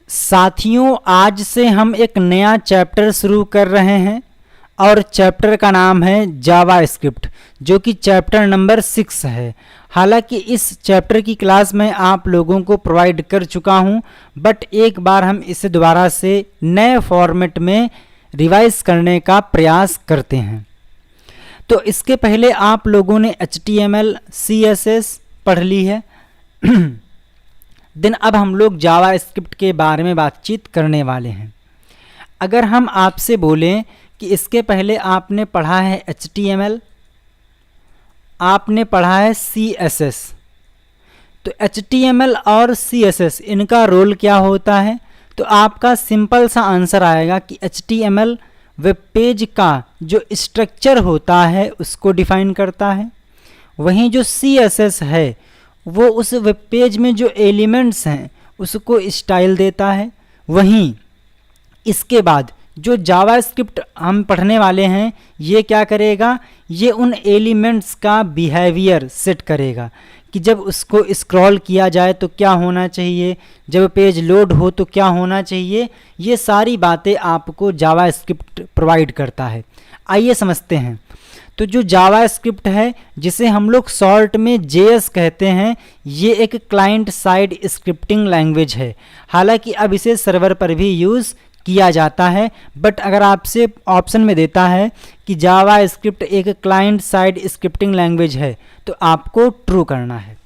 साथियों, आज से हम एक नया चैप्टर शुरू कर रहे हैं और चैप्टर का नाम है जावास्क्रिप्ट, जो कि चैप्टर नंबर 6 है। हालांकि इस चैप्टर की क्लास मैं आप लोगों को प्रोवाइड कर चुका हूं, बट एक बार हम इसे दोबारा से नए फॉर्मेट में रिवाइज करने का प्रयास करते हैं। तो इसके पहले आप लोगों ने HTML, CSS पढ़ ली है। दिन अब हम लोग जावास्क्रिप्ट के बारे में बातचीत करने वाले हैं। अगर हम आपसे बोलें कि इसके पहले आपने पढ़ा है HTML, आपने पढ़ा है CSS, तो HTML और CSS इनका रोल क्या होता है, तो आपका सिंपल सा आंसर आएगा कि HTML वेब पेज का जो स्ट्रक्चर होता है उसको डिफाइन करता है, वहीं जो CSS है वो उस वेब पेज में जो एलिमेंट्स हैं उसको स्टाइल देता है। वहीं इसके बाद जो जावास्क्रिप्ट हम पढ़ने वाले हैं ये क्या करेगा, ये उन एलिमेंट्स का बिहेवियर सेट करेगा कि जब उसको स्क्रॉल किया जाए तो क्या होना चाहिए, जब पेज लोड हो तो क्या होना चाहिए। ये सारी बातें आपको जावास्क्रिप्ट प्रोवाइड करता है। आइए समझते हैं। तो जो जावास्क्रिप्ट है, जिसे हम लोग शॉर्ट में JS कहते हैं, ये एक क्लाइंट साइड स्क्रिप्टिंग लैंग्वेज है। हालांकि अब इसे सर्वर पर भी यूज़ किया जाता है, बट अगर आपसे ऑप्शन में देता है कि जावास्क्रिप्ट एक क्लाइंट साइड स्क्रिप्टिंग लैंग्वेज है, तो आपको ट्रू करना है।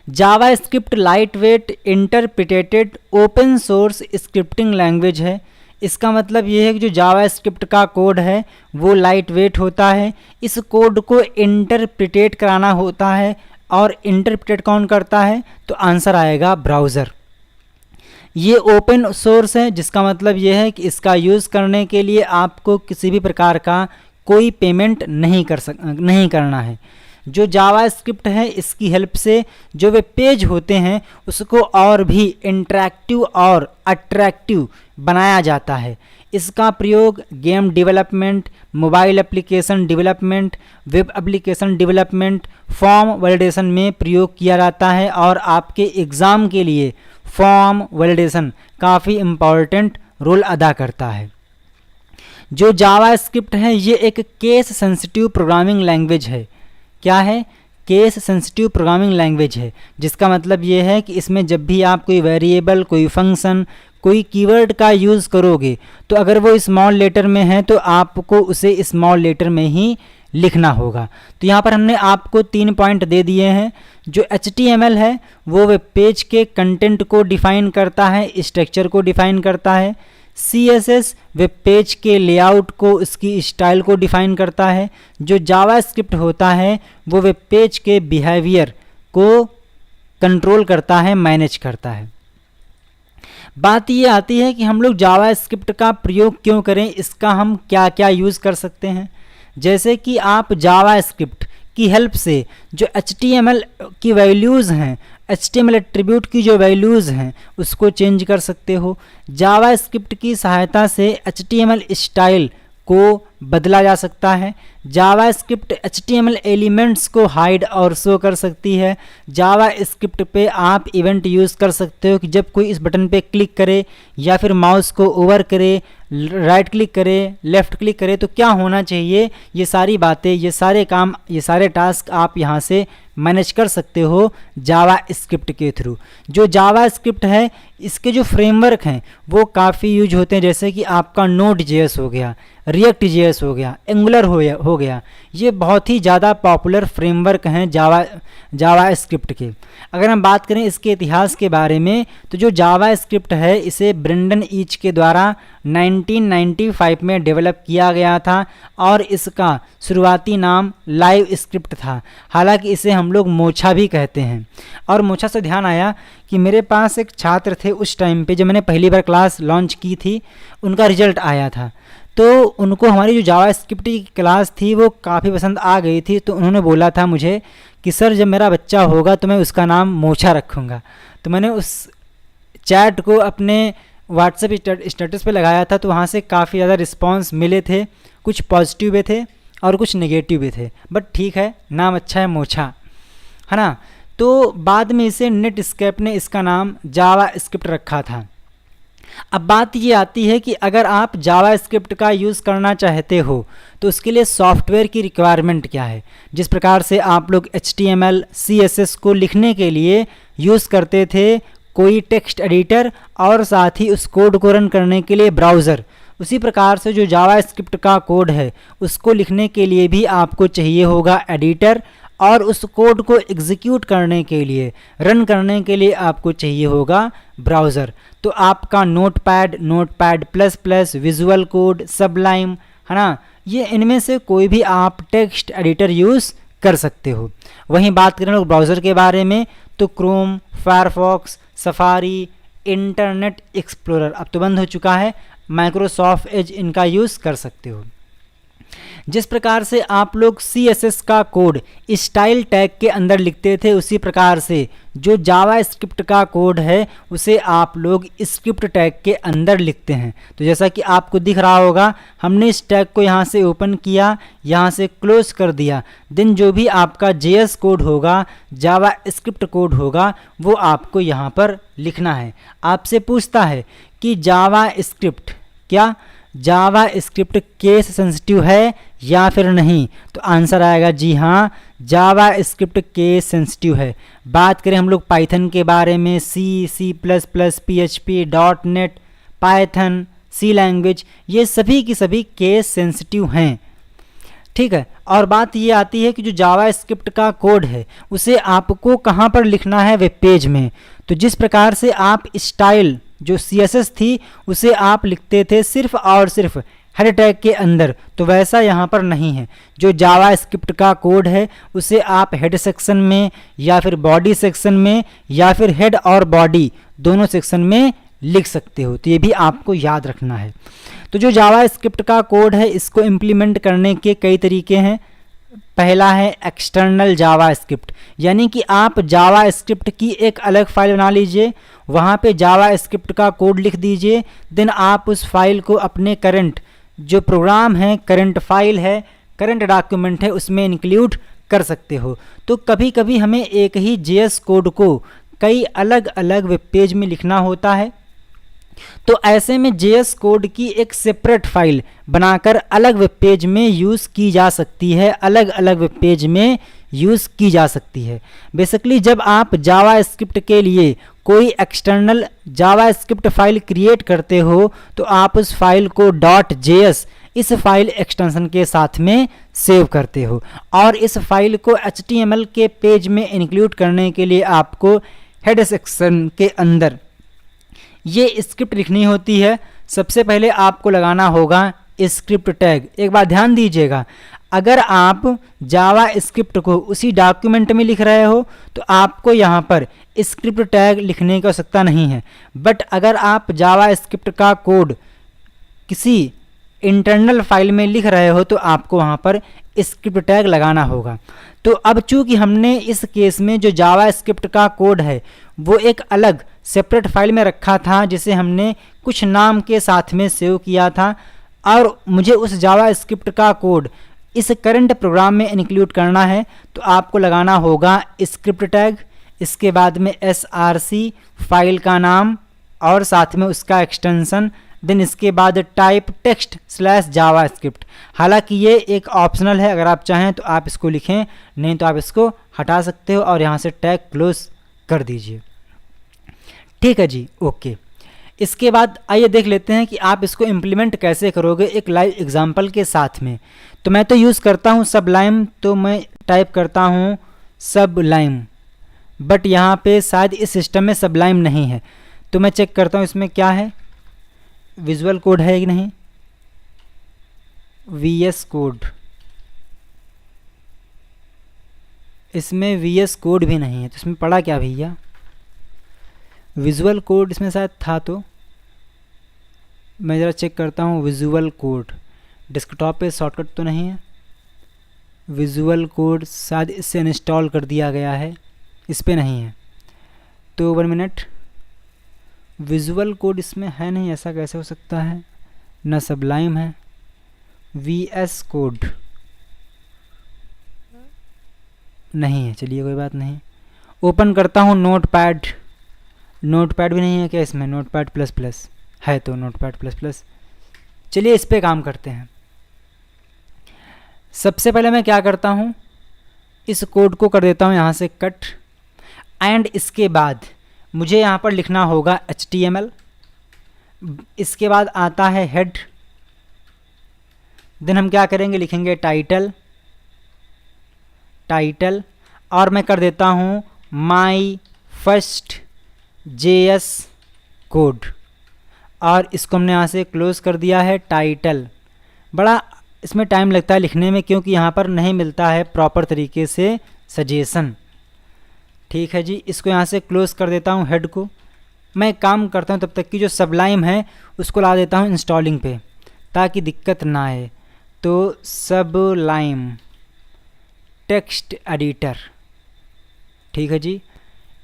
JavaScript light weight interpreted open source scripting language है। इसका मतलब ये है कि जो जावास्क्रिप्ट का कोड है वो लाइट वेट होता है। इस कोड को इंटरप्रिटेट कराना होता है, और इंटरप्रिटेट कौन करता है, तो आंसर आएगा ब्राउज़र। ये ओपन सोर्स है, जिसका मतलब ये है कि इसका यूज़ करने के लिए आपको किसी भी प्रकार का कोई पेमेंट नहीं करना है। जो जावास्क्रिप्ट है इसकी हेल्प से जो वे पेज होते हैं उसको और भी इंटरैक्टिव और अट्रैक्टिव बनाया जाता है। इसका प्रयोग game development, mobile application development, web application development, form validation में प्रयोग किया जाता है, और आपके एग्ज़ाम के लिए फॉर्म वैलिडेशन काफ़ी इम्पॉर्टेंट रोल अदा करता है। जो जावास्क्रिप्ट है ये एक केस सेंसिटिव प्रोग्रामिंग लैंग्वेज है। क्या है? केस सेंसिटिव प्रोग्रामिंग लैंग्वेज है, जिसका मतलब ये है कि इसमें जब भी आप कोई वेरिएबल, कोई फंक्शन, कोई कीवर्ड का यूज़ करोगे तो अगर वो स्मॉल लेटर में है तो आपको उसे स्मॉल लेटर में ही लिखना होगा। तो यहाँ पर हमने आपको 3 पॉइंट दे दिए हैं। जो HTML है वो वेब पेज के कंटेंट को डिफ़ाइन करता है, स्ट्रक्चर को डिफ़ाइन करता है। CSS वेब पेज के लेआउट को, उसकी स्टाइल को डिफ़ाइन करता है। जो जावास्क्रिप्ट होता है वो वेब पेज के बिहेवियर को कंट्रोल करता है, मैनेज करता है। बात ये आती है कि हम लोग जावास्क्रिप्ट का प्रयोग क्यों करें, इसका हम क्या क्या यूज़ कर सकते हैं। जैसे कि आप जावास्क्रिप्ट की हेल्प से जो HTML की वैल्यूज़ हैं, HTML एट्रीब्यूट की जो वैल्यूज़ हैं उसको चेंज कर सकते हो। जावास्क्रिप्ट की सहायता से HTML स्टाइल को बदला जा सकता है। जावास्क्रिप्ट HTML एलिमेंट्स को हाइड और शो कर सकती है। जावास्क्रिप्ट पे आप इवेंट यूज़ कर सकते हो कि जब कोई इस बटन पे क्लिक करे या फिर माउस को ओवर करे, राइट क्लिक करे, लेफ़्ट क्लिक करे तो क्या होना चाहिए। ये सारी बातें, ये सारे काम, ये सारे टास्क आप यहाँ से मैनेज कर सकते हो जावास्क्रिप्ट के थ्रू। जो जावास्क्रिप्ट है इसके जो फ्रेमवर्क हैं वो काफ़ी यूज होते हैं, जैसे कि आपका Node.js हो गया, React.js हो गया, Angular हो गया। ये बहुत ही ज़्यादा पॉपुलर फ्रेमवर्क हैं जावास्क्रिप्ट के। अगर हम बात करें इसके इतिहास के बारे में तो जो जावास्क्रिप्ट है इसे ब्रेंडन ईच के द्वारा 1995 में डेवलप किया गया था, और इसका शुरुआती नाम लाइव स्क्रिप्ट था। हालांकि इसे हम लोग मोछा भी कहते हैं। और मोछा से ध्यान आया कि मेरे पास एक छात्र थे उस टाइम पे जब मैंने पहली बार क्लास लॉन्च की थी, उनका रिजल्ट आया था, तो उनको हमारी जो जावास्क्रिप्ट की क्लास थी वो काफ़ी पसंद आ गई थी। तो उन्होंने बोला था मुझे कि सर जब मेरा बच्चा होगा तो मैं उसका नाम मोछा रखूँगा। तो मैंने उस चैट को अपने व्हाट्सएप स्टेटस पे लगाया था, तो वहाँ से काफ़ी ज़्यादा रिस्पांस मिले थे। कुछ पॉजिटिव भी थे और कुछ नेगेटिव भी थे, बट ठीक है, नाम अच्छा है मोछा, है ना। तो बाद में इसे नेटस्केप ने इसका नाम जावास्क्रिप्ट रखा था। अब बात ये आती है कि अगर आप जावास्क्रिप्ट का यूज़ करना चाहते हो तो उसके लिए सॉफ्टवेयर की रिक्वायरमेंट क्या है। जिस प्रकार से आप लोग HTML CSS को लिखने के लिए यूज़ करते थे कोई टेक्स्ट एडिटर और साथ ही उस कोड को रन करने के लिए ब्राउज़र, उसी प्रकार से जो जावास्क्रिप्ट का कोड है उसको लिखने के लिए भी आपको चाहिए होगा एडिटर, और उस कोड को एग्जीक्यूट करने के लिए, रन करने के लिए आपको चाहिए होगा ब्राउज़र। तो आपका notepad, notepad plus plus, visual code, Sublime, है ना, ये इनमें से कोई भी आप टेक्स्ट एडिटर यूज़ कर सकते हो। वहीं बात करें लोग ब्राउज़र के बारे में तो Chrome, Firefox, safari, internet explorer अब तो बंद हो चुका है, माइक्रोसॉफ्ट एज इनका यूज़ कर सकते हो। जिस प्रकार से आप लोग CSS का कोड स्टाइल टैग के अंदर लिखते थे उसी प्रकार से जो जावास्क्रिप्ट का कोड है उसे आप लोग स्क्रिप्ट टैग के अंदर लिखते हैं। तो जैसा कि आपको दिख रहा होगा, हमने इस टैग को यहाँ से ओपन किया, यहाँ से क्लोज कर दिया, देन जो भी आपका JS कोड होगा, जावास्क्रिप्ट कोड होगा, वो आपको यहाँ पर लिखना है। आपसे पूछता है कि जावास्क्रिप्ट क्या जावास्क्रिप्ट केस सेंसिटिव है या फिर नहीं, तो आंसर आएगा जी हाँ, जावास्क्रिप्ट केस सेंसिटिव है। बात करें हम लोग पाइथन के बारे में, C++, PHP, .NET, Python, C language, ये सभी की सभी केस सेंसिटिव हैं, ठीक है। और बात ये आती है कि जो जावास्क्रिप्ट का कोड है उसे आपको कहाँ पर लिखना है, वेब पेज में। तो जिस प्रकार से आप स्टाइल जो CSS थी उसे आप लिखते थे सिर्फ और सिर्फ हेड टैग के अंदर, तो वैसा यहाँ पर नहीं है। जो जावास्क्रिप्ट का कोड है उसे आप हेड सेक्शन में या फिर बॉडी सेक्शन में या फिर हेड और बॉडी दोनों सेक्शन में लिख सकते हो, तो ये भी आपको याद रखना है। तो जो जावास्क्रिप्ट का कोड है इसको इम्प्लीमेंट करने के कई तरीके हैं। पहला है एक्सटर्नल जावास्क्रिप्ट, यानी कि आप जावास्क्रिप्ट की एक अलग फाइल बना लीजिए, वहाँ पे जावास्क्रिप्ट का कोड लिख दीजिए, देन आप उस फाइल को अपने करंट जो प्रोग्राम है, करंट फाइल है, करंट डॉक्यूमेंट है, उसमें इंक्लूड कर सकते हो। तो कभी कभी हमें एक ही JS कोड को कई अलग अलग वेब पेज में लिखना होता है, तो ऐसे में JS कोड की एक सेपरेट फाइल बनाकर अलग वेब पेज में यूज़ की जा सकती है, अलग अलग वेब पेज में यूज़ की जा सकती है। बेसिकली जब आप जावास्क्रिप्ट के लिए कोई एक्सटर्नल जावास्क्रिप्ट फाइल क्रिएट करते हो तो आप उस फाइल को .js इस फाइल एक्सटेंशन के साथ में सेव करते हो, और इस फाइल को HTML के पेज में इंक्लूड करने के लिए आपको हेड सेक्शन के अंदर ये स्क्रिप्ट लिखनी होती है। सबसे पहले आपको लगाना होगा स्क्रिप्ट टैग। एक बात ध्यान दीजिएगा, अगर आप जावास्क्रिप्ट को उसी डॉक्यूमेंट में लिख रहे हो तो आपको यहाँ पर स्क्रिप्ट टैग लिखने की आवश्यकता नहीं है, बट अगर आप जावास्क्रिप्ट का कोड किसी इंटरनल फाइल में लिख रहे हो तो आपको वहाँ पर स्क्रिप्ट टैग लगाना होगा। तो अब चूंकि हमने इस केस में जो जावास्क्रिप्ट का कोड है वो एक अलग सेपरेट फाइल में रखा था जिसे हमने कुछ नाम के साथ में सेव किया था, और मुझे उस जावास्क्रिप्ट का कोड इस करंट प्रोग्राम में इंक्लूड करना है, तो आपको लगाना होगा स्क्रिप्ट टैग, इसके बाद में src फाइल का नाम और साथ में उसका एक्सटेंशन, देन इसके बाद टाइप टेक्स्ट /जावास्क्रिप्ट। हालांकि ये एक ऑप्शनल है, अगर आप चाहें तो आप इसको लिखें, नहीं तो आप इसको हटा सकते हो और यहाँ से टैग क्लोज कर दीजिए। ठीक है जी, ओके। इसके बाद आइए देख लेते हैं कि आप इसको इम्प्लीमेंट कैसे करोगे एक लाइव एग्जांपल के साथ में। तो मैं तो यूज़ करता हूँ सबलाइम, तो मैं टाइप करता हूँ सबलाइम, बट यहाँ पे शायद इस सिस्टम में सबलाइम नहीं है, तो मैं चेक करता हूँ इसमें क्या है, विजुअल कोड है कि नहीं, VS कोड, इसमें VS कोड भी नहीं है, तो इसमें पड़ा क्या भैया, विजुअल कोड इसमें शायद था, तो मैं ज़रा चेक करता हूँ विजुअल कोड। डेस्कटॉप पे शॉर्टकट तो नहीं है, विजुअल कोड शायद इससे इंस्टॉल कर दिया गया है, इस पे नहीं है, तो 1 मिनट, विजुअल कोड इसमें है नहीं, ऐसा कैसे हो सकता है, न सबलाइम है, VS कोड नहीं है, चलिए कोई बात नहीं। ओपन करता हूँ नोटपैड, नोटपैड भी नहीं है क्या इसमें, नोटपैड प्लस प्लस है तो नोटपैड प्लस प्लस। चलिए इस पे काम करते हैं। सबसे पहले मैं क्या करता हूँ, इस कोड को कर देता हूँ यहाँ से कट, एंड इसके बाद मुझे यहाँ पर लिखना होगा HTML, इसके बाद आता है हेड, देन हम क्या करेंगे, लिखेंगे टाइटल, और मैं कर देता हूँ माई फर्स्ट JS कोड, और इसको हमने यहाँ से क्लोज कर दिया है टाइटल। बड़ा इसमें टाइम लगता है लिखने में, क्योंकि यहाँ पर नहीं मिलता है प्रॉपर तरीके से सजेशन। ठीक है जी, इसको यहाँ से क्लोज कर देता हूँ हेड को। मैं काम करता हूँ तब तक कि जो सबलाइम है उसको ला देता हूँ इंस्टॉलिंग पे, ताकि दिक्कत ना आए। तो सबलाइम टेक्स्ट एडिटर, ठीक है जी,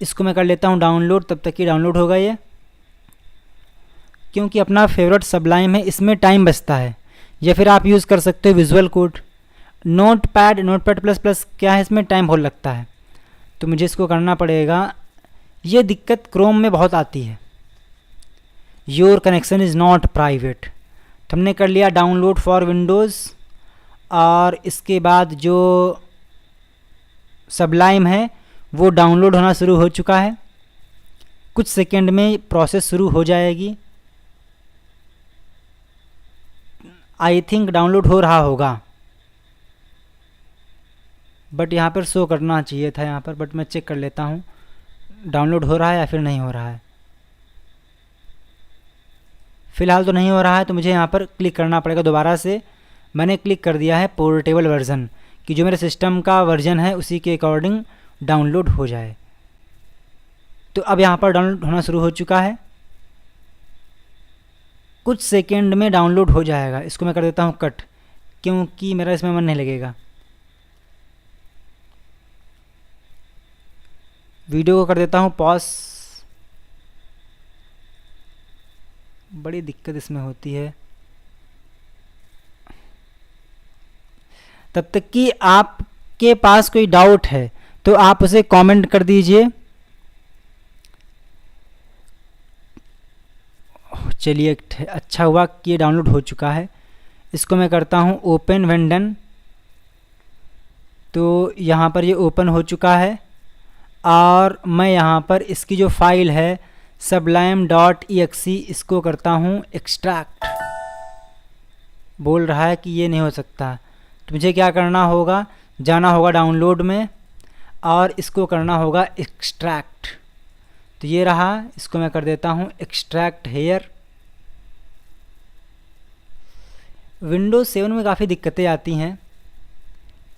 इसको मैं कर लेता हूँ डाउनलोड, तब तक कि डाउनलोड होगा ये, क्योंकि अपना फेवरेट सबलाइम है, इसमें टाइम बचता है। या फिर आप यूज़ कर सकते हो visual code. Notepad plus plus क्या है, इसमें टाइम बहुत लगता है, तो मुझे इसको करना पड़ेगा। ये दिक्कत क्रोम में बहुत आती है, your connection is not private. तो हमने कर लिया डाउनलोड फॉर विंडोज़, और इसके बाद जो सबलाइम है वो डाउनलोड होना शुरू हो चुका है। कुछ सेकंड में प्रोसेस शुरू हो जाएगी। आई थिंक डाउनलोड हो रहा होगा, बट यहाँ पर शो करना चाहिए था यहाँ पर, बट मैं चेक कर लेता हूँ डाउनलोड हो रहा है या फिर नहीं हो रहा है। फ़िलहाल तो नहीं हो रहा है, तो मुझे यहाँ पर क्लिक करना पड़ेगा दोबारा से। मैंने क्लिक कर दिया है पोर्टेबल वर्ज़न, कि जो मेरे सिस्टम का वर्जन है उसी के अकॉर्डिंग डाउनलोड हो जाए। तो अब यहाँ पर डाउनलोड होना शुरू हो चुका है, कुछ सेकंड में डाउनलोड हो जाएगा। इसको मैं कर देता हूँ कट, क्योंकि मेरा इसमें मन नहीं लगेगा। वीडियो को कर देता हूँ पॉज। बड़ी दिक्कत इसमें होती है। तब तक कि आपके पास कोई डाउट है तो आप उसे कमेंट कर दीजिए। चलिए अच्छा हुआ कि ये डाउनलोड हो चुका है। इसको मैं करता हूँ ओपन व्हेन डन। तो यहाँ पर ये ओपन हो चुका है, और मैं यहाँ पर इसकी जो फाइल है sublime.exe इसको करता हूँ एक्सट्रैक्ट। बोल रहा है कि ये नहीं हो सकता, तो मुझे क्या करना होगा, जाना होगा डाउनलोड में और इसको करना होगा एक्सट्रैक्ट। तो ये रहा, इसको मैं कर देता हूँ एक्सट्रैक्ट हेयर। विंडोज़ 7 में काफ़ी दिक्कतें आती हैं,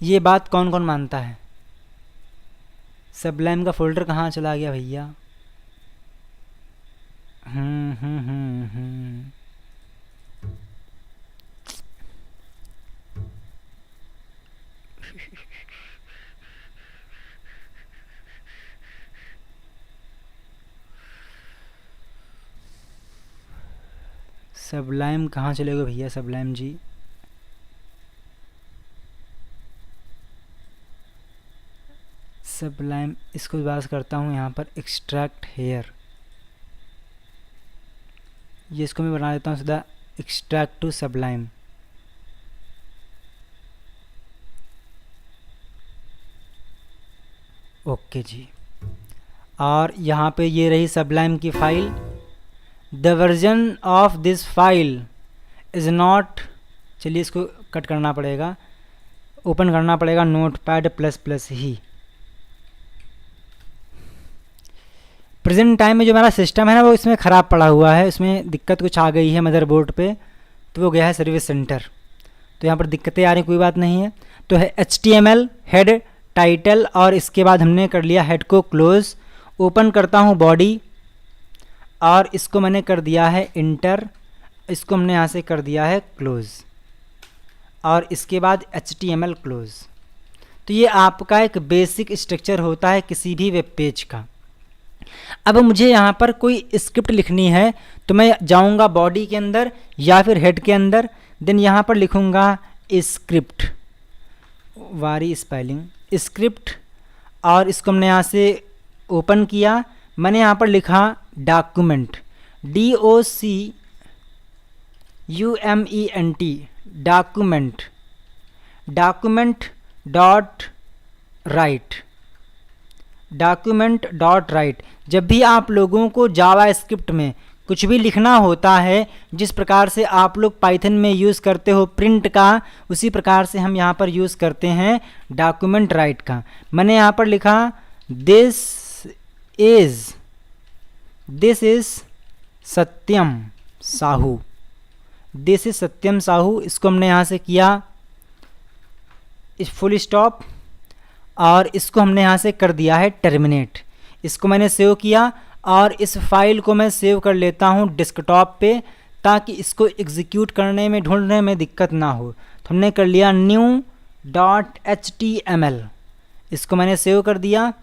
ये बात कौन कौन मानता है। सबलाइम का फ़ोल्डर कहाँ चला गया भैया। सबलाइम कहाँ चले गए भैया, सबलाइम जी। सबलाइम, इसको बात करता हूँ यहाँ पर एक्सट्रैक्ट हेयर। ये इसको मैं बना देता हूँ सीधा एक्सट्रैक्ट टू सबलाइम। ओके जी, और यहाँ पे ये रही सबलाइम की file. The version of this file is not, चलिए इसको कट करना पड़ेगा, ओपन करना पड़ेगा नोटपैड प्लस प्लस ही। प्रेजेंट टाइम में जो मेरा सिस्टम है ना वो इसमें ख़राब पड़ा हुआ है, इसमें दिक्कत कुछ आ गई है मदरबोर्ड पे, तो वो गया है सर्विस सेंटर। तो यहाँ पर दिक्कतें आ रही, कोई बात नहीं है। तो है HTML हेड टाइटल, और इसके बाद हमने कर लिया हेड को क्लोज। ओपन करता हूँ बॉडी, और इसको मैंने कर दिया है इंटर, इसको हमने यहाँ से कर दिया है क्लोज, और इसके बाद HTML क्लोज। तो ये आपका एक बेसिक स्ट्रक्चर होता है किसी भी वेब पेज का। अब मुझे यहाँ पर कोई स्क्रिप्ट लिखनी है, तो मैं जाऊँगा बॉडी के अंदर या फिर हेड के अंदर, देन यहाँ पर लिखूँगा स्क्रिप्ट, वारी स्पेलिंग स्क्रिप्ट, और इसको हमने यहाँ से ओपन किया। मैंने यहाँ पर लिखा document, UMENT document, document dot right, document dot right. जब भी आप लोगों को जावा स्क्रिप्ट में कुछ भी लिखना होता है, जिस प्रकार से आप लोग पाइथन में यूज़ करते हो प्रिंट का, उसी प्रकार से हम यहाँ पर यूज़ करते हैं डॉक्यूमेंट राइट का। मैंने यहाँ पर लिखा this is Satyam Sahu, this is Satyam Sahu. इसको हमने यहाँ से किया इस फुल स्टॉप और इसको हमने यहाँ से कर दिया है टर्मिनेट। इसको मैंने सेव किया और इस फाइल को मैं सेव कर लेता हूँ डेस्कटॉप पे, ताकि इसको एग्जीक्यूट करने में, ढूंढने में दिक्कत ना हो। तो हमने कर लिया new.html, इसको मैंने सेव कर दिया।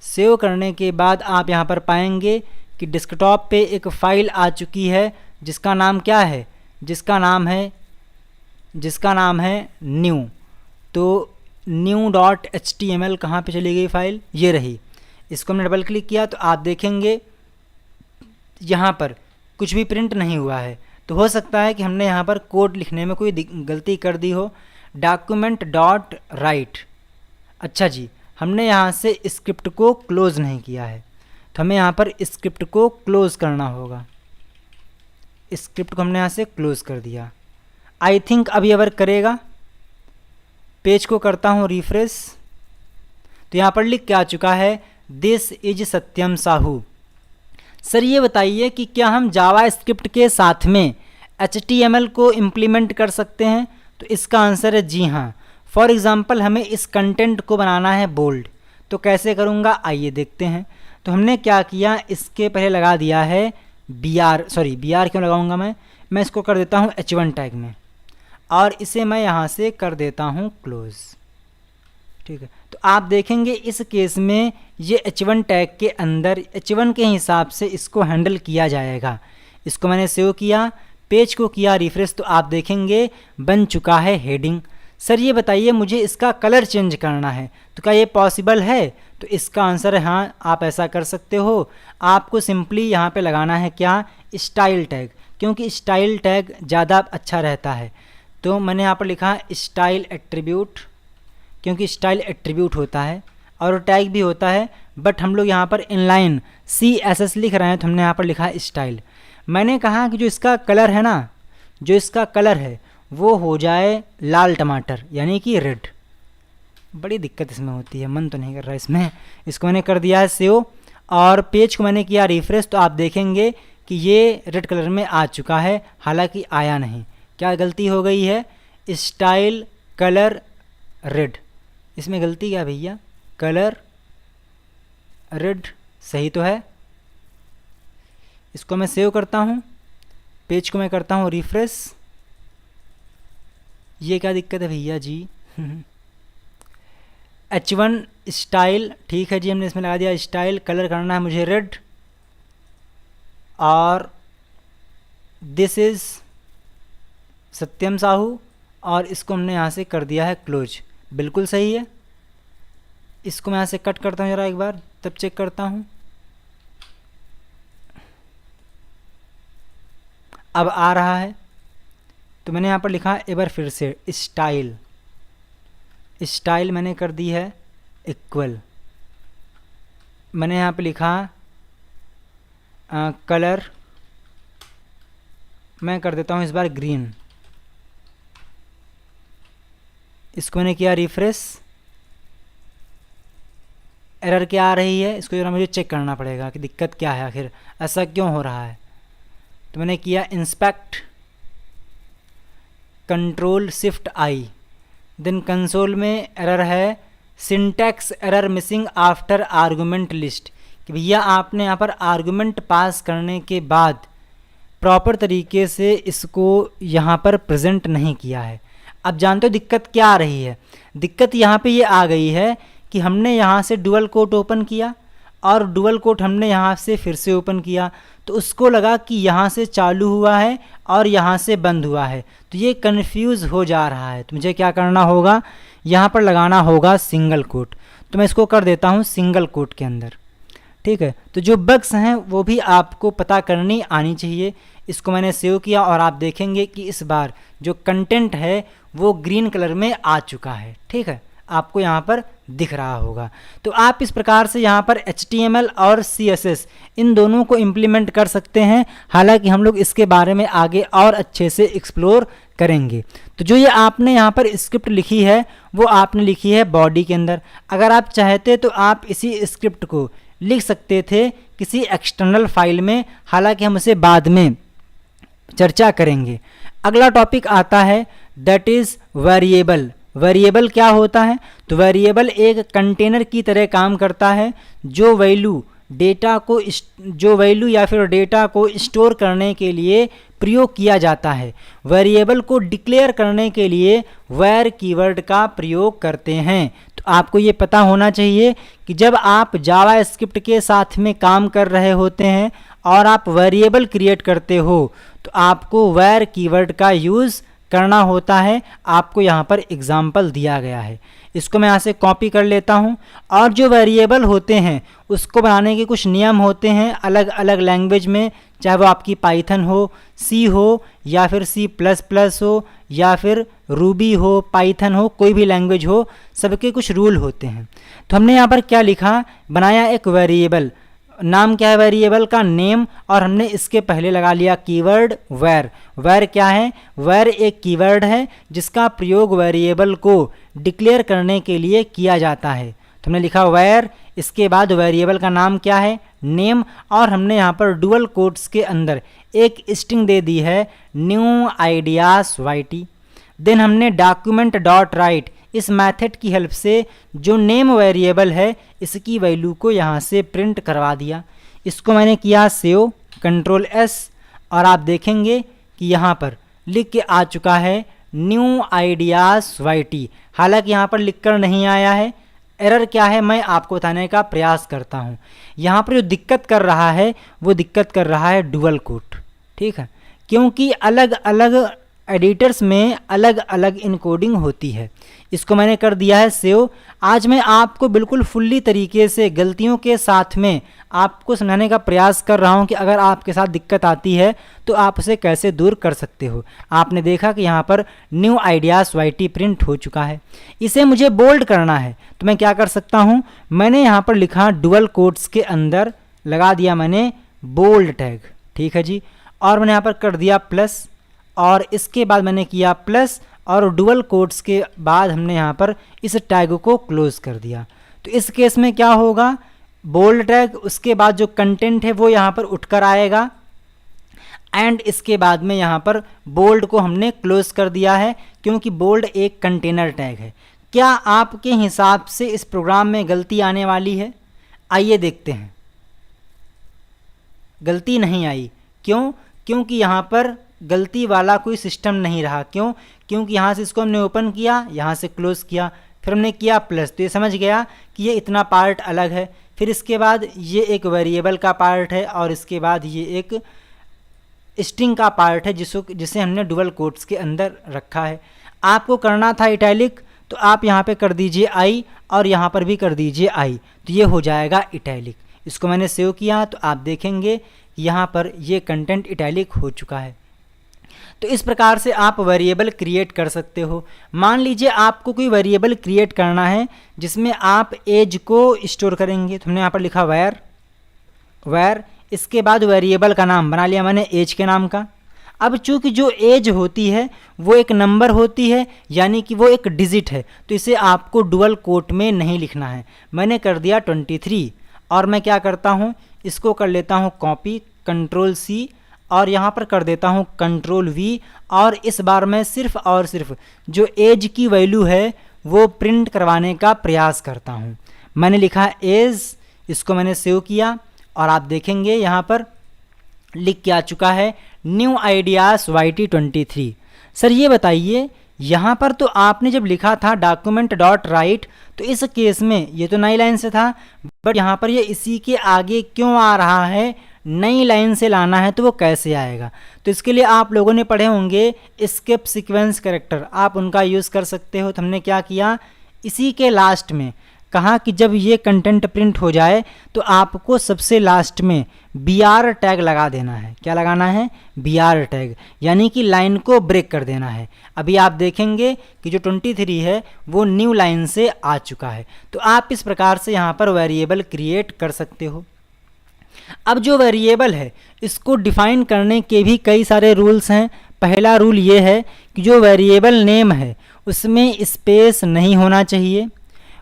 सेव करने के बाद आप यहाँ पर पाएंगे कि डेस्कटॉप पे एक फ़ाइल आ चुकी है जिसका नाम क्या है, जिसका नाम है न्यू। तो new.html कहाँ पे चली गई फाइल, ये रही। इसको हमने डबल क्लिक किया तो आप देखेंगे यहाँ पर कुछ भी प्रिंट नहीं हुआ है। तो हो सकता है कि हमने यहाँ पर कोड लिखने में कोई गलती कर दी हो। डॉक्यूमेंट डॉट राइट, अच्छा जी, हमने यहाँ से स्क्रिप्ट को क्लोज़ नहीं किया है, तो हमें यहाँ पर स्क्रिप्ट को क्लोज़ करना होगा। स्क्रिप्ट को हमने यहाँ से क्लोज़ कर दिया। आई थिंक अब ये वर्क करेगा। पेज को करता हूँ रिफ्रेश, तो यहाँ पर लिख के आ चुका है this is Satyam Sahu. Sir ये बताइए कि क्या हम जावा स्क्रिप्ट के साथ में HTML को इम्प्लीमेंट कर सकते हैं? तो इसका आंसर है जी हाँ। फॉर एग्ज़ाम्पल हमें इस कंटेंट को बनाना है बोल्ड, तो कैसे करूँगा आइए देखते हैं। तो हमने क्या किया, इसके पहले लगा दिया है BR क्यों लगाऊंगा मैं इसको कर देता हूँ H1 टैग में और इसे मैं यहाँ से कर देता हूँ क्लोज़। ठीक है, तो आप देखेंगे इस केस में ये H1 टैग के अंदर H1 के हिसाब से इसको हैंडल किया जाएगा। इसको मैंने सेव किया, पेज को किया रिफ्रेश, तो आप देखेंगे बन चुका है हेडिंग। सर ये बताइए मुझे इसका कलर चेंज करना है, तो क्या ये पॉसिबल है? तो इसका आंसर है हाँ, आप ऐसा कर सकते हो। आपको सिंपली यहाँ पे लगाना है क्या, स्टाइल टैग, क्योंकि स्टाइल टैग ज़्यादा अच्छा रहता है। तो मैंने यहाँ पर लिखा स्टाइल एट्रीब्यूट, क्योंकि स्टाइल एट्रीब्यूट होता है और टैग भी होता है, बट हम लोग यहाँ पर इनलाइन CSS लिख रहे हैं, तो हमने यहाँ पर लिखा स्टाइल। मैंने कहा कि जो इसका कलर है ना, जो इसका कलर है वो हो जाए लाल टमाटर, यानी कि रेड। बड़ी दिक्कत इसमें होती है, मन तो नहीं कर रहा इसमें। इसको मैंने कर दिया है सेव और पेज को मैंने किया रिफ्रेश, तो आप देखेंगे कि ये रेड कलर में आ चुका है, हालांकि आया नहीं। क्या गलती हो गई है, स्टाइल कलर रेड, इसमें गलती क्या भैया, कलर रेड सही तो है। इसको मैं सेव करता हूँ, पेज को मैं करता हूँ रिफ्रेश। ये क्या दिक्कत है भैया जी H1 स्टाइल, ठीक है जी, हमने इसमें लगा दिया स्टाइल, कलर करना है मुझे रेड और दिस इज़ सत्यम साहू और इसको हमने यहाँ से कर दिया है क्लोज। बिल्कुल सही है। इसको मैं यहाँ से कट करता हूँ ज़रा एक बार, तब चेक करता हूँ। अब आ रहा है, तो मैंने यहाँ पर लिखा एक बार फिर से स्टाइल, स्टाइल मैंने कर दी है इक्वल। मैंने यहाँ पे लिखा कलर, मैं कर देता हूँ इस बार ग्रीन। इसको मैंने किया रिफ्रेश, एरर क्या आ रही है, इसको जरा मुझे चेक करना पड़ेगा कि दिक्कत क्या है, आखिर ऐसा क्यों हो रहा है। तो मैंने किया इंस्पेक्ट, कंट्रोल शिफ्ट आई, देन कंसोल में एरर है syntax error missing after argument list, कि भैया आपने यहाँ पर आर्गुमेंट पास करने के बाद प्रॉपर तरीके से इसको यहाँ पर प्रेजेंट नहीं किया है। अब जानते हो दिक्कत क्या आ रही है, दिक्कत यहाँ पे ये आ गई है कि हमने यहाँ से डुअल कोट ओपन किया और डुअल कोट हमने यहाँ से फिर से ओपन किया, तो उसको लगा कि यहाँ से चालू हुआ है और यहाँ से बंद हुआ है, तो ये कन्फ्यूज़ हो जा रहा है। तो मुझे क्या करना होगा, यहाँ पर लगाना होगा सिंगल कोट। तो मैं इसको कर देता हूँ सिंगल कोट के अंदर। ठीक है। तो जो बग्स हैं वो भी आपको पता करनी आनी चाहिए। इसको मैंने सेव किया और आप देखेंगे कि इस बार जो कंटेंट है वो ग्रीन कलर में आ चुका है, ठीक है, आपको यहाँ पर दिख रहा होगा। तो आप इस प्रकार से यहाँ पर HTML और CSS इन दोनों को इम्प्लीमेंट कर सकते हैं। हालांकि हम लोग इसके बारे में आगे और अच्छे से एक्सप्लोर करेंगे। तो जो ये आपने यहाँ पर स्क्रिप्ट लिखी है वो आपने लिखी है बॉडी के अंदर। अगर आप चाहते तो आप इसी स्क्रिप्ट को लिख सकते थे किसी एक्सटर्नल फाइल में, हालांकि हम उसे बाद में चर्चा करेंगे। अगला टॉपिक आता है दैट इज़ वेरिएबल। वेरिएबल क्या होता है? तो वेरिएबल एक कंटेनर की तरह काम करता है जो वैल्यू या फिर डेटा को स्टोर करने के लिए प्रयोग किया जाता है। वेरिएबल को डिक्लेयर करने के लिए वेर कीवर्ड का प्रयोग करते हैं। तो आपको ये पता होना चाहिए कि जब आप जावा स्क्रिप्ट के साथ में काम कर रहे होते हैं और आप वेरिएबल क्रिएट करते हो तो आपको वेर कीवर्ड का यूज़ करना होता है। आपको यहाँ पर एग्जाम्पल दिया गया है, इसको मैं यहाँ से कॉपी कर लेता हूँ। और जो वेरिएबल होते हैं उसको बनाने के कुछ नियम होते हैं अलग अलग लैंग्वेज में, चाहे वो आपकी पाइथन हो, सी हो या फिर C++ हो या फिर रूबी हो, पाइथन हो, कोई भी लैंग्वेज हो, सबके कुछ रूल होते हैं। तो हमने यहाँ पर क्या लिखा, बनाया एक वेरिएबल। नाम क्या है वेरिएबल का? नेम। और हमने इसके पहले लगा लिया कीवर्ड वेर। वेर क्या है? वेर एक कीवर्ड है जिसका प्रयोग वेरिएबल को डिक्लेयर करने के लिए किया जाता है। तो हमने लिखा वेर, इसके बाद वेरिएबल का नाम क्या है? नेम। और हमने यहाँ पर डुअल कोट्स के अंदर एक स्ट्रिंग दे दी है न्यू आइडियाज YT। देन हमने डॉक्यूमेंट डॉट राइट इस मेथड की हेल्प से जो नेम वेरिएबल है इसकी वैल्यू को यहाँ से प्रिंट करवा दिया। इसको मैंने किया सेव, Ctrl+S, और आप देखेंगे कि यहाँ पर लिख के आ चुका है न्यू आइडियाज YT। हालांकि यहाँ पर लिखकर नहीं आया है, एरर क्या है मैं आपको बताने का प्रयास करता हूँ। यहाँ पर जो दिक्कत कर रहा है वो दिक्कत कर रहा है डुअल कोट, ठीक है, क्योंकि अलग अलग एडिटर्स में अलग अलग इनकोडिंग होती है। इसको मैंने कर दिया है सेव। आज मैं आपको बिल्कुल फुल्ली तरीके से गलतियों के साथ में आपको समझाने का प्रयास कर रहा हूं कि अगर आपके साथ दिक्कत आती है तो आप उसे कैसे दूर कर सकते हो। आपने देखा कि यहाँ पर न्यू आइडियाज YT प्रिंट हो चुका है। इसे मुझे बोल्ड करना है तो मैं क्या कर सकता हूँ, मैंने यहाँ पर लिखा डुअल कोट्स के अंदर लगा दिया मैंने बोल्ड टैग, ठीक है जी, और मैंने यहाँ पर कर दिया प्लस, और इसके बाद मैंने किया प्लस, और डुअल कोट्स के बाद हमने यहाँ पर इस टैग को क्लोज कर दिया। तो इस केस में क्या होगा, बोल्ड टैग, उसके बाद जो कंटेंट है वो यहाँ पर उठकर आएगा, एंड इसके बाद में यहाँ पर बोल्ड को हमने क्लोज कर दिया है क्योंकि बोल्ड एक कंटेनर टैग है। क्या आपके हिसाब से इस प्रोग्राम में गलती आने वाली है? आइए देखते हैं। गलती नहीं आई। क्यों? क्योंकि यहाँ पर गलती वाला कोई सिस्टम नहीं रहा। क्यों? क्योंकि यहाँ से इसको हमने ओपन किया, यहाँ से क्लोज किया, फिर हमने किया प्लस, तो ये समझ गया कि ये इतना पार्ट अलग है। फिर इसके बाद ये एक वेरिएबल का पार्ट है और इसके बाद ये एक स्ट्रिंग का पार्ट है जिसे हमने डुअल कोट्स के अंदर रखा है। आपको करना था इटैलिक, तो आप यहाँ पे कर दीजिए I और यहाँ पर भी कर दीजिए I, तो ये हो जाएगा इटैलिक। इसको मैंने सेव किया तो आप देखेंगे यहाँ पर ये कंटेंट इटैलिक हो चुका है। तो इस प्रकार से आप वेरिएबल क्रिएट कर सकते हो। मान लीजिए आपको कोई वेरिएबल क्रिएट करना है जिसमें आप एज को स्टोर करेंगे, तो हमने यहाँ पर लिखा वेर, इसके बाद वेरिएबल का नाम बना लिया मैंने एज के नाम का। अब चूंकि जो एज होती है वो एक नंबर होती है, यानी कि वो एक डिजिट है, तो इसे आपको डुअल कोट में नहीं लिखना है। मैंने कर दिया 23, और मैं क्या करता हूँ, इसको कर लेता हूँ कॉपी, Ctrl+C, और यहाँ पर कर देता हूँ Ctrl+V, और इस बार मैं सिर्फ और सिर्फ जो एज की वैल्यू है वो प्रिंट करवाने का प्रयास करता हूँ। मैंने लिखा एज, इसको मैंने सेव किया और आप देखेंगे यहाँ पर लिख के आ चुका है न्यू आइडियाज YT 23। सर ये बताइए, यहाँ पर तो आपने जब लिखा था डॉक्यूमेंट डॉट राइट, तो इस केस में ये तो नई लाइन से था, बट यहाँ पर ये इसी के आगे क्यों आ रहा है? नई लाइन से लाना है तो वो कैसे आएगा? तो इसके लिए आप लोगों ने पढ़े होंगे स्किप सीक्वेंस कैरेक्टर, आप उनका यूज़ कर सकते हो। तो हमने क्या किया, इसी के लास्ट में कहा कि जब ये कंटेंट प्रिंट हो जाए तो आपको सबसे लास्ट में BR टैग लगा देना है। क्या लगाना है? BR टैग, यानी कि लाइन को ब्रेक कर देना है। अभी आप देखेंगे कि जो 23 है वो न्यू लाइन से आ चुका है। तो आप इस प्रकार से यहाँ पर वेरिएबल क्रिएट कर सकते हो। अब जो वेरिएबल है इसको डिफाइन करने के भी कई सारे रूल्स हैं। पहला रूल ये है कि जो वेरिएबल नेम है उसमें स्पेस नहीं होना चाहिए।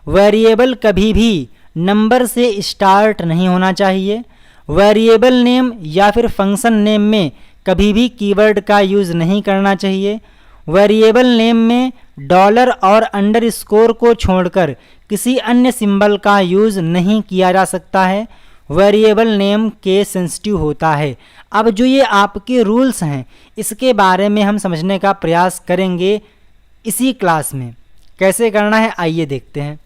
वेरिएबल कभी भी नंबर से स्टार्ट नहीं होना चाहिए। वेरिएबल नेम या फिर फंक्शन नेम में कभी भी कीवर्ड का यूज़ नहीं करना चाहिए। वेरिएबल नेम में डॉलर और अंडरस्कोर को छोड़कर किसी अन्य सिंबल का यूज़ नहीं किया जा सकता है। वेरिएबल नेम केस सेंसिटिव होता है। अब जो ये आपके रूल्स हैं इसके बारे में हम समझने का प्रयास करेंगे इसी क्लास में। कैसे करना है आइए देखते हैं।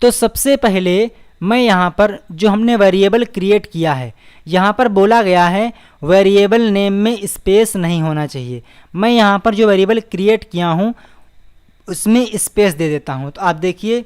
तो सबसे पहले मैं यहाँ पर जो हमने वेरिएबल क्रिएट किया है यहाँ पर बोला गया है वेरिएबल नेम में स्पेस नहीं होना चाहिए। मैं यहाँ पर जो वेरिएबल क्रिएट किया हूँ उसमें स्पेस दे देता हूँ। तो आप देखिए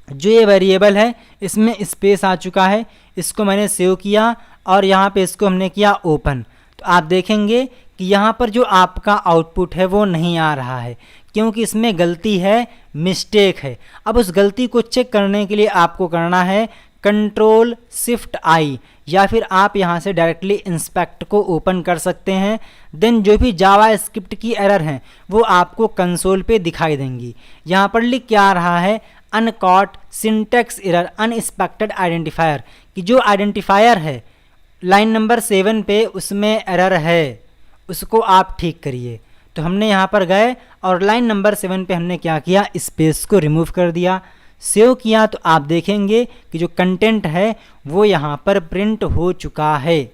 जो ये वेरिएबल है इसमें स्पेस आ चुका है। इसको मैंने सेव किया और यहाँ पे इसको हमने किया ओपन। तो आप देखेंगे कि यहाँ पर जो आपका आउटपुट है वो नहीं आ रहा है क्योंकि इसमें गलती है, मिस्टेक है। अब उस गलती को चेक करने के लिए आपको करना है Ctrl+Shift+I या फिर आप यहाँ से डायरेक्टली इंस्पेक्ट को ओपन कर सकते हैं। देन जो भी जावा स्क्रिप्ट की एरर हैं वो आपको कंसोल पे दिखाई देंगी। यहाँ पर लिख क्या आ रहा है uncaught syntax error unexpected identifier, कि जो आइडेंटिफायर है लाइन नंबर 7 पे उसमें एरर है, उसको आप ठीक करिए। तो हमने यहाँ पर गए और लाइन नंबर 7 पे हमने क्या किया स्पेस को रिमूव कर दिया, सेव किया। तो आप देखेंगे कि जो कंटेंट है वो यहाँ पर प्रिंट हो चुका है।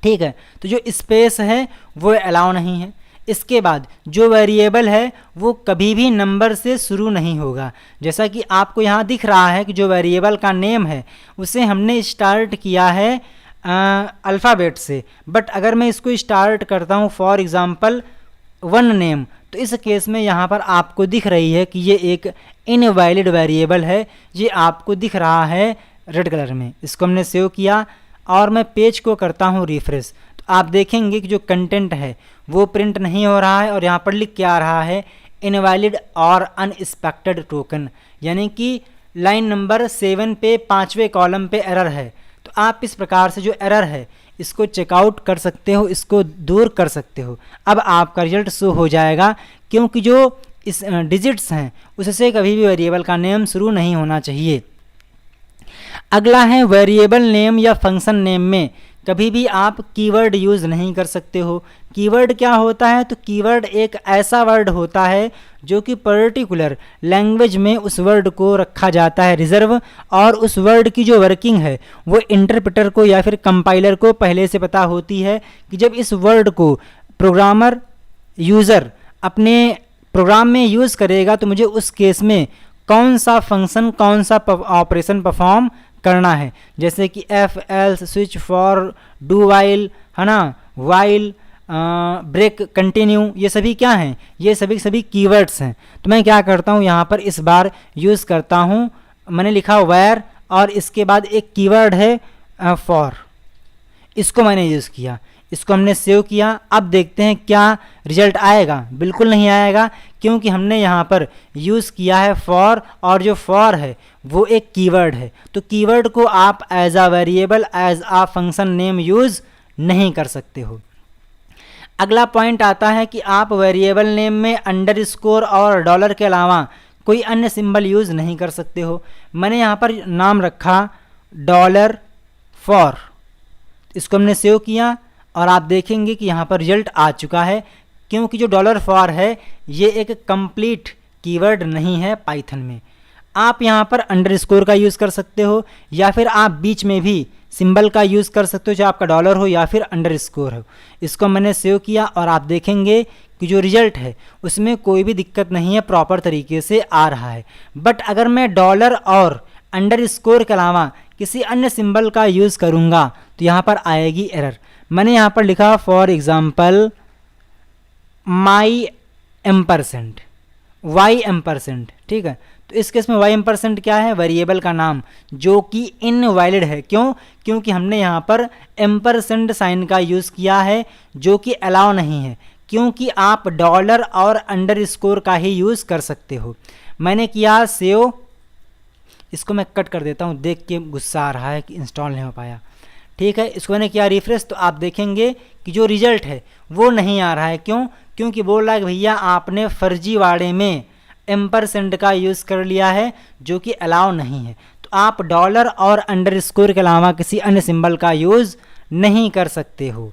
ठीक है, तो जो स्पेस है वो अलाउ नहीं है। इसके बाद जो वेरिएबल है वो कभी भी नंबर से शुरू नहीं होगा। जैसा कि आपको यहाँ दिख रहा है कि जो वेरिएबल का नेम है उसे हमने स्टार्ट किया है अल्फ़ाबेट से, बट अगर मैं इसको स्टार्ट करता हूँ फॉर एग्ज़ाम्पल 1 नेम, तो इस केस में यहाँ पर आपको दिख रही है कि ये एक इनवैलिड वेरिएबल है। ये आपको दिख रहा है रेड कलर में। इसको हमने सेव किया और मैं पेज को करता हूँ रिफ्रेश। तो आप देखेंगे कि जो कंटेंट है वो प्रिंट नहीं हो रहा है और यहाँ पर लिख के आ रहा है इनवैलिड और अनएक्सपेक्टेड टोकन, यानी कि लाइन नंबर 7 पे 5वें कॉलम पे एरर है। तो आप इस प्रकार से जो एरर है इसको चेकआउट कर सकते हो, इसको दूर कर सकते हो। अब आपका रिजल्ट शो हो जाएगा क्योंकि जो इस डिजिट्स हैं उससे कभी भी वेरिएबल का नेम शुरू नहीं होना चाहिए। अगला है वेरिएबल नेम या फंक्शन नेम में कभी भी आप कीवर्ड यूज़ नहीं कर सकते हो। कीवर्ड क्या होता है? तो कीवर्ड एक ऐसा वर्ड होता है जो कि पर्टिकुलर लैंग्वेज में उस वर्ड को रखा जाता है रिजर्व, और उस वर्ड की जो वर्किंग है वो इंटरप्रेटर को या फिर कंपाइलर को पहले से पता होती है कि जब इस वर्ड को प्रोग्रामर यूज़र अपने प्रोग्राम में यूज़ करेगा तो मुझे उस केस में कौन सा फंक्शन कौन सा ऑपरेशन परफॉर्म करना है। जैसे कि F else switch for do while है ना, वाइल ब्रेक कंटिन्यू, ये सभी क्या हैं? ये सभी कीवर्ड्स हैं। तो मैं क्या करता हूँ यहाँ पर इस बार यूज़ करता हूँ, मैंने लिखा वेयर और इसके बाद एक कीवर्ड है फॉर, इसको मैंने यूज़ किया। इसको हमने सेव किया। अब देखते हैं क्या रिजल्ट आएगा। बिल्कुल नहीं आएगा क्योंकि हमने यहाँ पर यूज़ किया है फॉर, और जो फॉर है वो एक कीवर्ड है। तो कीवर्ड को आप एज आ वेरिएबल एज आ फंक्शन नेम यूज़ नहीं कर सकते हो। अगला पॉइंट आता है कि आप वेरिएबल नेम में अंडरस्कोर और डॉलर के अलावा कोई अन्य सिंबल यूज़ नहीं कर सकते हो। मैंने यहाँ पर नाम रखा डॉलर फॉर, इसको हमने सेव किया और आप देखेंगे कि यहाँ पर रिजल्ट आ चुका है क्योंकि जो डॉलर फॉर है ये एक कंप्लीट कीवर्ड नहीं है पाइथन में। आप यहाँ पर अंडरस्कोर का यूज़ कर सकते हो या फिर आप बीच में भी सिंबल का यूज़ कर सकते हो, चाहे आपका डॉलर हो या फिर अंडरस्कोर हो। इसको मैंने सेव किया और आप देखेंगे कि जो रिजल्ट है उसमें कोई भी दिक्कत नहीं है, प्रॉपर तरीके से आ रहा है। बट अगर मैं डॉलर और अंडरस्कोर के अलावा किसी अन्य सिंबल का यूज़ करूँगा तो यहाँ पर आएगी एरर। मैंने यहाँ पर लिखा for example my ampersand, Y ampersand, ठीक है। तो इस केस में y क्या है, वेरिएबल का नाम, जो कि इनवैलिड है। क्यों? क्योंकि हमने यहाँ पर एम्परसेंड साइन का यूज़ किया है, जो कि अलाउ नहीं है, क्योंकि आप डॉलर और अंडरस्कोर का ही यूज़ कर सकते हो। मैंने किया सेव, इसको मैं कट कर देता हूँ, देख के गुस्सा आ रहा है कि इंस्टॉल नहीं हो पाया। ठीक है, इसको मैंने किया रिफ्रेश, तो आप देखेंगे कि जो रिजल्ट है वो नहीं आ रहा है। क्यों? क्योंकि बोल रहा है कि भैया आपने फर्जीवाड़े में एम्परसेंड का यूज़ कर लिया है, जो कि अलाउ नहीं है। तो आप डॉलर और अंडरस्कोर के अलावा किसी अन्य सिंबल का यूज़ नहीं कर सकते हो।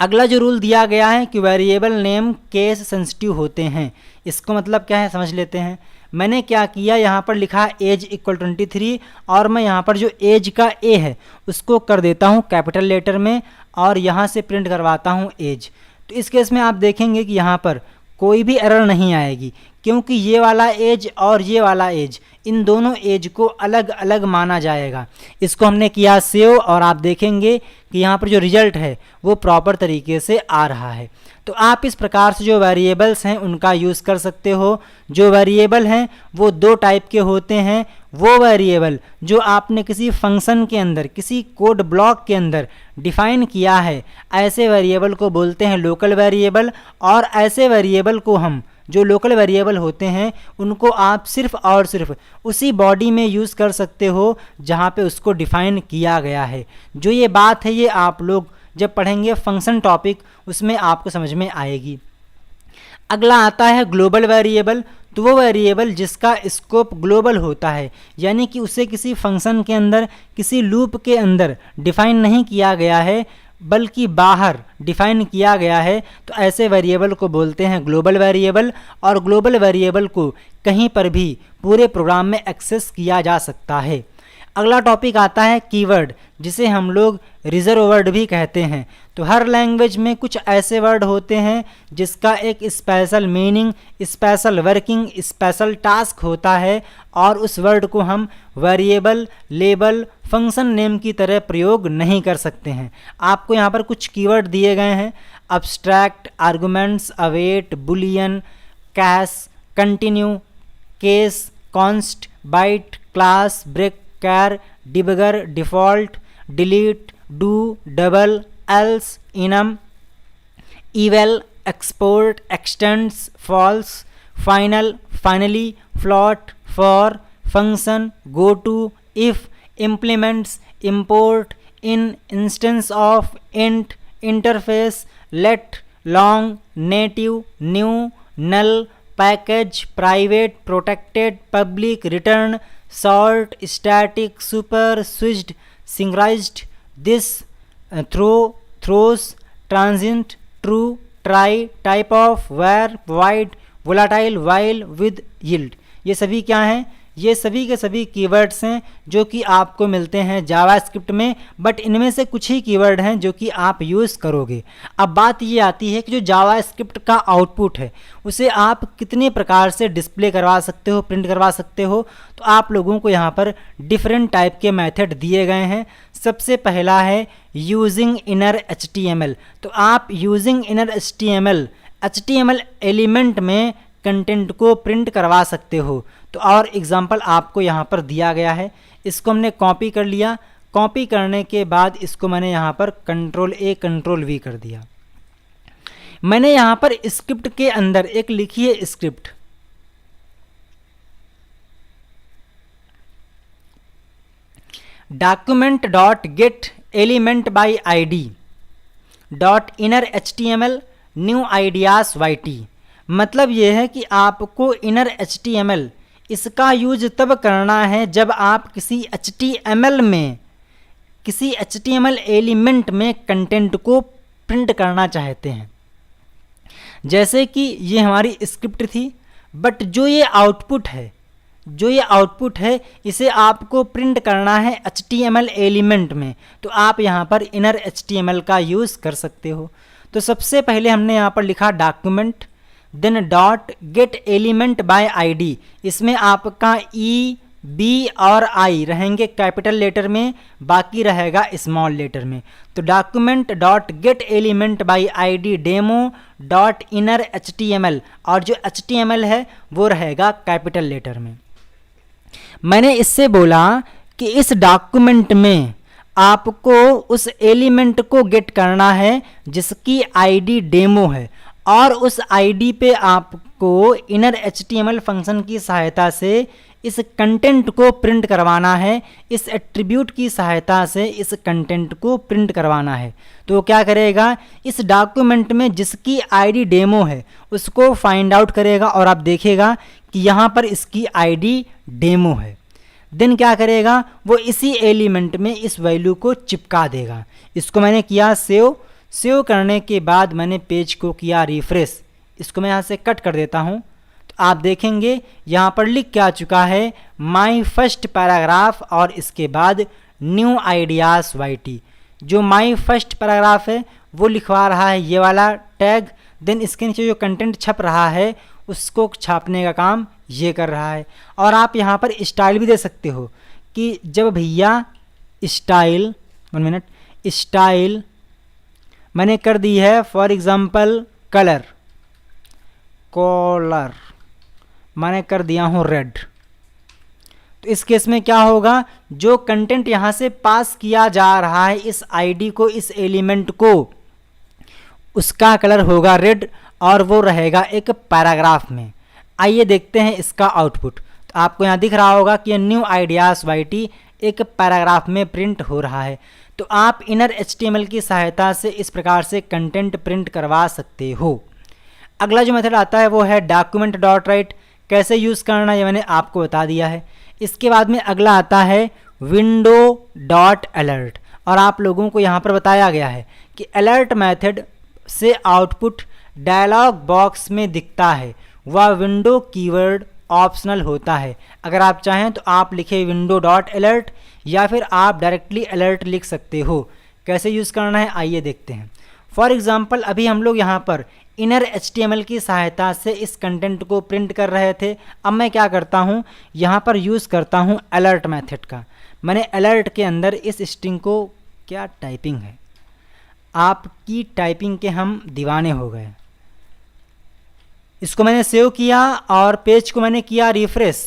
अगला जो रूल दिया गया है कि वेरिएबल नेम केस सेंसिटिव होते हैं, इसको मतलब क्या है समझ लेते हैं। मैंने क्या किया, यहाँ पर लिखा एज इक्वल 23 और मैं यहाँ पर जो एज का ए है उसको कर देता हूँ कैपिटल लेटर में और यहाँ से प्रिंट करवाता हूँ एज। तो इस केस में आप देखेंगे कि यहाँ पर कोई भी एरर नहीं आएगी, क्योंकि ये वाला एज और ये वाला एज, इन दोनों एज को अलग अलग माना जाएगा। इसको हमने किया सेव और आप देखेंगे कि यहाँ पर जो रिजल्ट है वो प्रॉपर तरीके से आ रहा है। तो आप इस प्रकार से जो वेरिएबल्स हैं उनका यूज़ कर सकते हो। जो वेरिएबल हैं वो दो टाइप के होते हैं। वो वेरिएबल जो आपने किसी फंक्शन के अंदर, किसी कोड ब्लॉक के अंदर डिफाइन किया है, ऐसे वेरिएबल को बोलते हैं लोकल वेरिएबल। और ऐसे वेरिएबल को हम, जो लोकल वेरिएबल होते हैं, उनको आप सिर्फ और सिर्फ उसी बॉडी में यूज़ कर सकते हो जहाँ पे उसको डिफ़ाइन किया गया है। जो ये बात है ये आप लोग जब पढ़ेंगे फंक्शन टॉपिक, उसमें आपको समझ में आएगी। अगला आता है ग्लोबल वेरिएबल। तो वो वेरिएबल जिसका स्कोप ग्लोबल होता है, यानी कि उसे किसी फंक्शन के अंदर, किसी लूप के अंदर डिफ़ाइन नहीं किया गया है, बल्कि बाहर डिफ़ाइन किया गया है, तो ऐसे वेरिएबल को बोलते हैं ग्लोबल वेरिएबल। और ग्लोबल वेरिएबल को कहीं पर भी पूरे प्रोग्राम में एक्सेस किया जा सकता है। अगला टॉपिक आता है कीवर्ड, जिसे हम लोग रिजर्व वर्ड भी कहते हैं। तो हर लैंग्वेज में कुछ ऐसे वर्ड होते हैं जिसका एक special meaning, special working, special task होता है, और उस वर्ड को हम वेरिएबल, लेबल, फंक्शन नेम की तरह प्रयोग नहीं कर सकते हैं। आपको यहाँ पर कुछ कीवर्ड दिए गए हैं: abstract, arguments, await, boolean, catch, continue, case, const, byte, class, break, char, debugger, default, delete, do, double, else, enum, eval, export, extends, false, final, finally, float, for, function, go to, if, implements, import, in, instance of, int, interface, let, long, native, new, null, package, private, protected, public, return, sort, static, super, switched, synchronized, this, throw, throws, transient, true, try, type of, where, void, volatile, while, with, yield। ये सभी क्या हैं? ये सभी के सभी keywords हैं जो कि आपको मिलते हैं जावास्क्रिप्ट में, बट इनमें से कुछ ही कीवर्ड हैं जो कि आप यूज़ करोगे। अब बात ये आती है कि जो जावास्क्रिप्ट का आउटपुट है उसे आप कितने प्रकार से डिस्प्ले करवा सकते हो, प्रिंट करवा सकते हो। तो आप लोगों को यहाँ पर डिफरेंट टाइप के मेथड दिए गए हैं। सबसे पहला है यूजिंग इनर HTML। तो आप यूजिंग इनर HTML एलिमेंट में कंटेंट को प्रिंट करवा सकते हो। तो और एग्जांपल आपको यहाँ पर दिया गया है, इसको हमने कॉपी कर लिया। कॉपी करने के बाद इसको मैंने यहाँ पर Ctrl+A Ctrl+V कर दिया। मैंने यहाँ पर स्क्रिप्ट के अंदर एक लिखी है script, document dot get element by ID dot inner HTML new ideas YT। मतलब ये है कि आपको इनर HTML इसका यूज तब करना है जब आप किसी HTML एलिमेंट में कंटेंट को प्रिंट करना चाहते हैं। जैसे कि ये हमारी स्क्रिप्ट थी, बट जो ये आउटपुट है इसे आपको प्रिंट करना है HTML एलिमेंट में। तो आप यहाँ पर इनर HTML का यूज़ कर सकते हो। तो सबसे पहले हमने यहाँ पर लिखा document, then dot get element by ID। इसमें आपका बी और आई रहेंगे कैपिटल लेटर में, बाकी रहेगा स्मॉल लेटर में। तो document dot get element by ID demo dot inner HTML, और जो HTML है वो रहेगा कैपिटल लेटर में। मैंने इससे बोला कि इस डॉक्यूमेंट में आपको उस एलिमेंट को गेट करना है जिसकी ID डेमो है, और उस ID पे आपको इनर HTML फंक्शन की सहायता से इस कंटेंट को प्रिंट करवाना है, इस एट्रीब्यूट की सहायता से इस कंटेंट को प्रिंट करवाना है। तो क्या करेगा, इस डॉक्यूमेंट में जिसकी ID डेमो है उसको फाइंड आउट करेगा, और आप देखेगा कि यहाँ पर इसकी ID डेमो है। देन क्या करेगा, वो इसी एलिमेंट में इस वैल्यू को चिपका देगा। इसको मैंने किया सेव करने के बाद मैंने पेज को किया रिफ्रेश। इसको मैं यहाँ से कट कर देता हूँ, तो आप देखेंगे यहाँ पर लिख क्या चुका है, माई फर्स्ट पैराग्राफ, और इसके बाद न्यू आइडियाज़ YT। जो माई फर्स्ट पैराग्राफ है वो लिखवा रहा है ये वाला टैग, देन इसके नीचे जो कंटेंट छप रहा है उसको छापने का काम ये कर रहा है। और आप यहाँ पर स्टाइल भी दे सकते हो कि जब भैया स्टाइल, 1 मिनट, स्टाइल मैंने कर दी है फॉर एग्जांपल कलर मैंने कर दिया हूँ रेड। तो इस केस में क्या होगा, जो कंटेंट यहाँ से पास किया जा रहा है इस ID को, इस एलिमेंट को, उसका कलर होगा रेड, और वो रहेगा एक पैराग्राफ में। आइए देखते हैं इसका आउटपुट। तो आपको यहाँ दिख रहा होगा कि न्यू आइडियाज़ YT एक पैराग्राफ में प्रिंट हो रहा है। तो आप इनर HTML की सहायता से इस प्रकार से कंटेंट प्रिंट करवा सकते हो। अगला जो मेथड आता है वो है डॉक्यूमेंट डॉट राइट। कैसे यूज़ करना ये मैंने आपको बता दिया है। इसके बाद में अगला आता है विंडो डॉट अलर्ट, और आप लोगों को यहाँ पर बताया गया है कि अलर्ट मेथड से आउटपुट डायलॉग बॉक्स में दिखता है, वह विंडो कीवर्ड ऑप्शनल होता है। अगर आप चाहें तो आप लिखे विंडो डॉट अलर्ट, या फिर आप डायरेक्टली अलर्ट लिख सकते हो। कैसे यूज़ करना है आइए देखते हैं। फॉर एग्जांपल अभी हम लोग यहाँ पर इनर HTML की सहायता से इस कंटेंट को प्रिंट कर रहे थे। अब मैं क्या करता हूँ, यहाँ पर यूज़ करता हूँ अलर्ट मेथड का। मैंने अलर्ट के अंदर इस स्ट्रिंग को, क्या टाइपिंग है, आपकी टाइपिंग के हम दीवाने हो गए। इसको मैंने सेव किया और पेज को मैंने किया रिफ्रेश।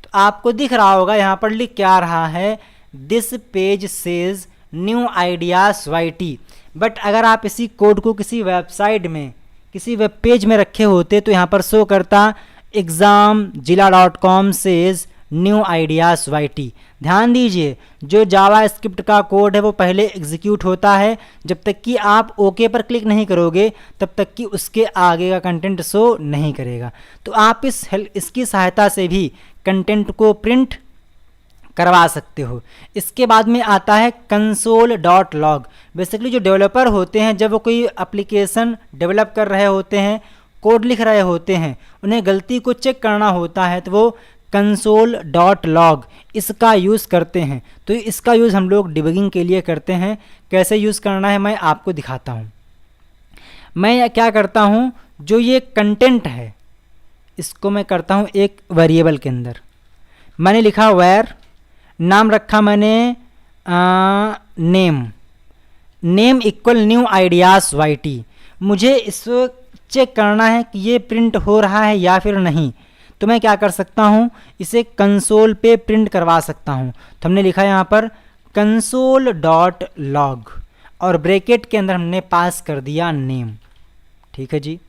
तो आपको दिख रहा होगा यहाँ पर लिख क्या रहा है, this page says new ideas YT। But अगर आप इसी कोड को किसी वेबसाइट में, किसी वेब पेज में रखे होते तो यहाँ पर शो करता examzilla.com says new ideas YT। ध्यान दीजिए, जो जावा स्क्रिप्ट का कोड है वो पहले एग्जीक्यूट होता है, जब तक कि आप ओके पर क्लिक नहीं करोगे तब तक कि उसके आगे का कंटेंट शो नहीं करेगा। तो आप इसकी सहायता से भी कंटेंट को प्रिंट करवा सकते हो। इसके बाद में आता है कंसोल डॉट लॉग। बेसिकली जो डेवलपर होते हैं, जब वो कोई एप्लीकेशन डेवलप कर रहे होते हैं, कोड लिख रहे होते हैं, उन्हें गलती को चेक करना होता है, तो वो कंसोल डॉट लॉग इसका यूज़ करते हैं। तो इसका यूज़ हम लोग डिबगिंग के लिए करते हैं। कैसे यूज़ करना है मैं आपको दिखाता हूँ। मैं क्या करता हूँ, जो ये कंटेंट है इसको मैं करता हूँ एक वेरिएबल के अंदर। मैंने लिखा वेर, नाम रखा मैंने name equal new ideas YT। मुझे इसको चेक करना है कि ये प्रिंट हो रहा है या फिर नहीं। तो मैं क्या कर सकता हूँ, इसे कंसोल पे प्रिंट करवा सकता हूँ। तो हमने लिखा यहाँ पर कंसोल डॉट लॉग, और ब्रैकेट के अंदर हमने पास कर दिया नेम। ठीक है जी।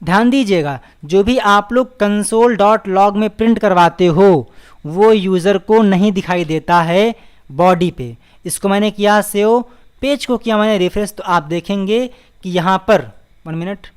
ध्यान दीजिएगा, जो भी आप लोग कंसोल डॉट लॉग में प्रिंट करवाते हो वो यूज़र को नहीं दिखाई देता है बॉडी पे। इसको मैंने किया सेव, पेज को किया मैंने रिफ्रेश। तो आप देखेंगे कि यहाँ पर 1 मिनट,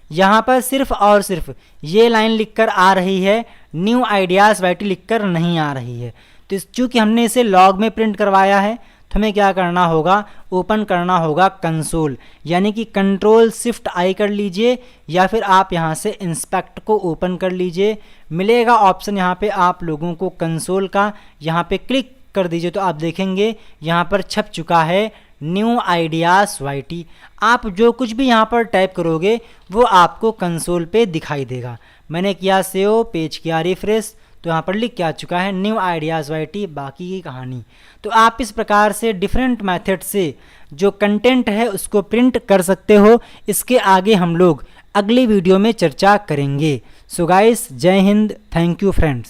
यहाँ पर सिर्फ और सिर्फ ये लाइन लिखकर आ रही है, न्यू आइडियाज़ YT लिखकर नहीं आ रही है। तो चूँकि हमने इसे लॉग में प्रिंट करवाया है तो हमें क्या करना होगा, ओपन करना होगा कंसोल, यानी कि Ctrl+Shift+I कर लीजिए, या फिर आप यहाँ से इंस्पेक्ट को ओपन कर लीजिए। मिलेगा ऑप्शन यहाँ पे आप लोगों को कंसोल का, यहाँ पे क्लिक कर दीजिए तो आप देखेंगे यहाँ पर छप चुका है न्यू आइडियाज़ YT। आप जो कुछ भी यहाँ पर टाइप करोगे वो आपको कंसोल पे दिखाई देगा। मैंने किया सेव, पेज किया रिफ्रेश। तो यहाँ पर लिख के आ चुका है न्यू आइडियाज़ वाईटी बाकी की कहानी। तो आप इस प्रकार से डिफरेंट मेथड से जो कंटेंट है उसको प्रिंट कर सकते हो। इसके आगे हम लोग अगली वीडियो में चर्चा करेंगे। सो गाइस, जय हिंद, थैंक यू फ्रेंड्स।